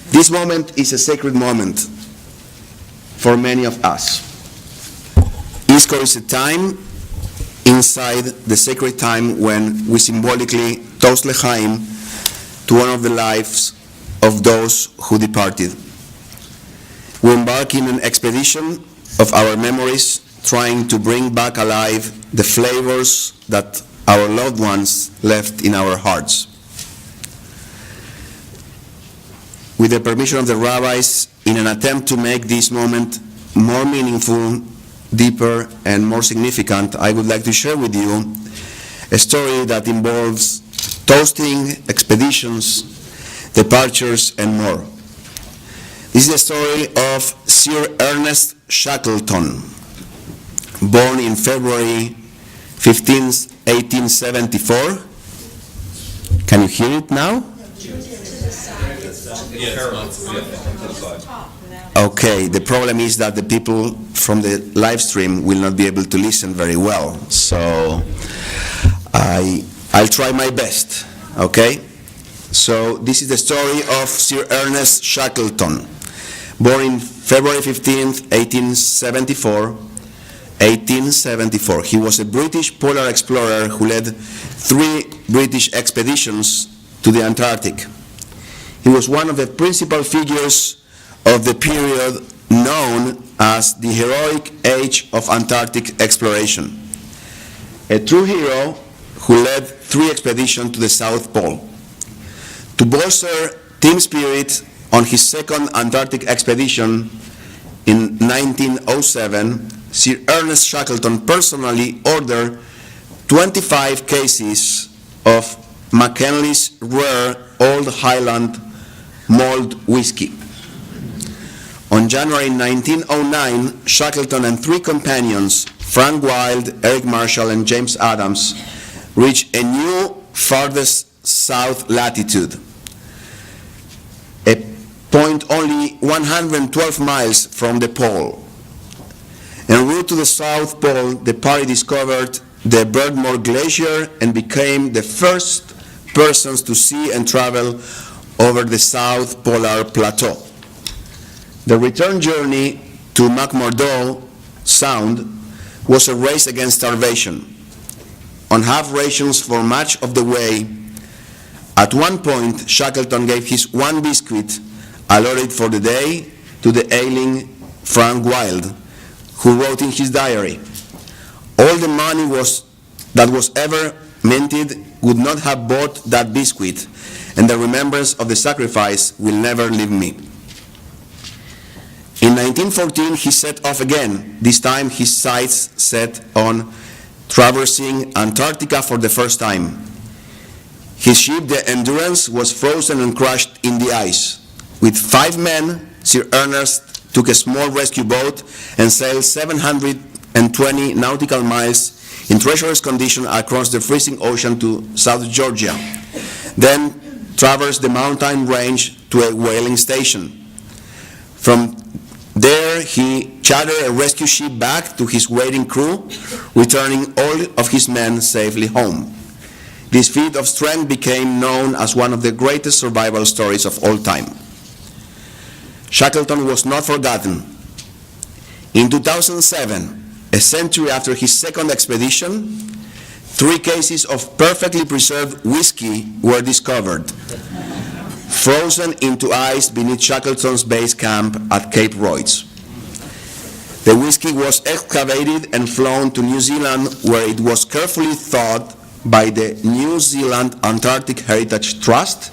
This moment is a sacred moment for many of us. Yizkor is a time inside the sacred time when we symbolically toast l'chaim to one of the lives of those who departed. We embark in an expedition of our memories, trying to bring back alive the flavors that our loved ones left in our hearts. With the permission of the rabbis, in an attempt to make this moment more meaningful, deeper, and more significant, I would like to share with you a story that involves toasting, expeditions, departures, and more. This is the story of Sir Ernest Shackleton, born in February 15th, 1874. Can you hear it now? Okay, the problem is that the people from the live stream will not be able to listen very well, so I'll try my best, okay? So this is the story of Sir Ernest Shackleton, born in February 15th, 1874. He was a British polar explorer who led 3 British expeditions to the Antarctic. He was one of the principal figures of the period known as the heroic age of Antarctic exploration. A true hero who led 3 expeditions to the South Pole. To bolster team spirit on his second Antarctic expedition in 1907, Sir Ernest Shackleton personally ordered 25 cases of Mackenley's rare Old Highland mulled whiskey. On January 1909, Shackleton and 3 companions, Frank Wild, Eric Marshall, and James Adams, reached a new farthest south latitude, a point only 112 miles from the pole. En route to the South Pole, the party discovered the Birdmore Glacier and became the first persons to see and travel over the South Polar Plateau. The return journey to McMurdo Sound was a race against starvation. On half rations for much of the way, at one point Shackleton gave his 1 biscuit allotted for the day to the ailing Frank Wild, who wrote in his diary, "All the money that was ever minted would not have bought that biscuit, and the remembrance of the sacrifice will never leave me." In 1914, he set off again, this time his sights set on traversing Antarctica for the first time. His ship, the Endurance, was frozen and crushed in the ice. With 5 men, Sir Ernest took a small rescue boat and sailed 720 nautical miles in treacherous condition across the freezing ocean to South Georgia, then traversed the mountain range to a whaling station. From there, he chartered a rescue ship back to his waiting crew, returning all of his men safely home. This feat of strength became known as one of the greatest survival stories of all time. Shackleton was not forgotten. In 2007, a century after his second expedition, 3 cases of perfectly preserved whiskey were discovered, frozen into ice beneath Shackleton's base camp at Cape Royds. The whiskey was excavated and flown to New Zealand, where it was carefully thawed by the New Zealand Antarctic Heritage Trust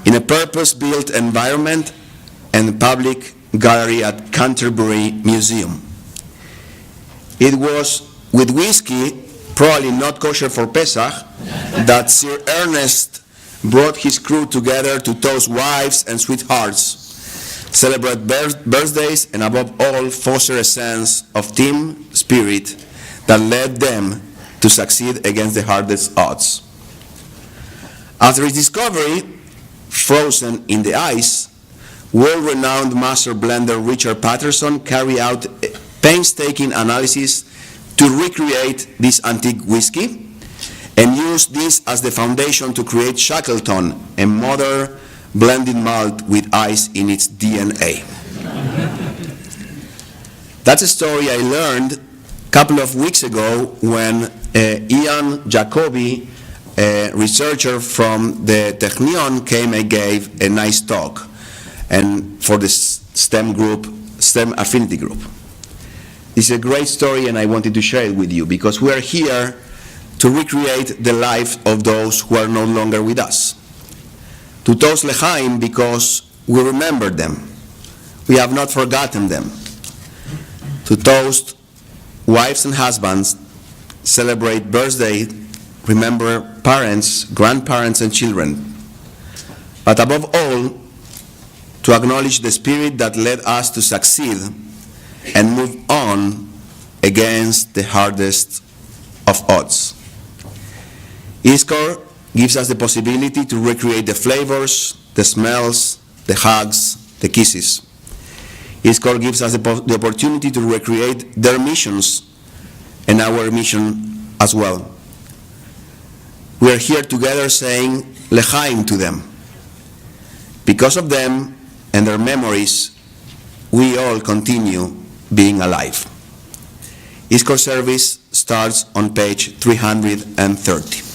in a purpose-built environment and public gallery at Canterbury Museum. It was with whiskey, probably not kosher for Pesach, that Sir Ernest brought his crew together to toast wives and sweethearts, celebrate birthdays, and above all, foster a sense of team spirit that led them to succeed against the hardest odds. After his discovery, frozen in the ice, world-renowned master blender Richard Patterson carried out a painstaking analysis to recreate this antique whiskey and used this as the foundation to create Shackleton, a modern blended malt with ice in its DNA. That's a story I learned a couple of weeks ago when Ian Jacobi, a researcher from the Technion, came and gave a nice talk and for the STEM affinity group. This is a great story and I wanted to share it with you because we are here to recreate the life of those who are no longer with us. To toast L'chaim because we remember them. We have not forgotten them. To toast wives and husbands, celebrate birthday, remember parents, grandparents, and children. But above all, to acknowledge the spirit that led us to succeed and move on against the hardest of odds. Yizkor gives us the possibility to recreate the flavors, the smells, the hugs, the kisses. Yizkor gives us the opportunity to recreate their missions and our mission as well. We are here together saying L'chaim to them. Because of them and their memories, we all continue being alive. Yizkor service starts on page 330.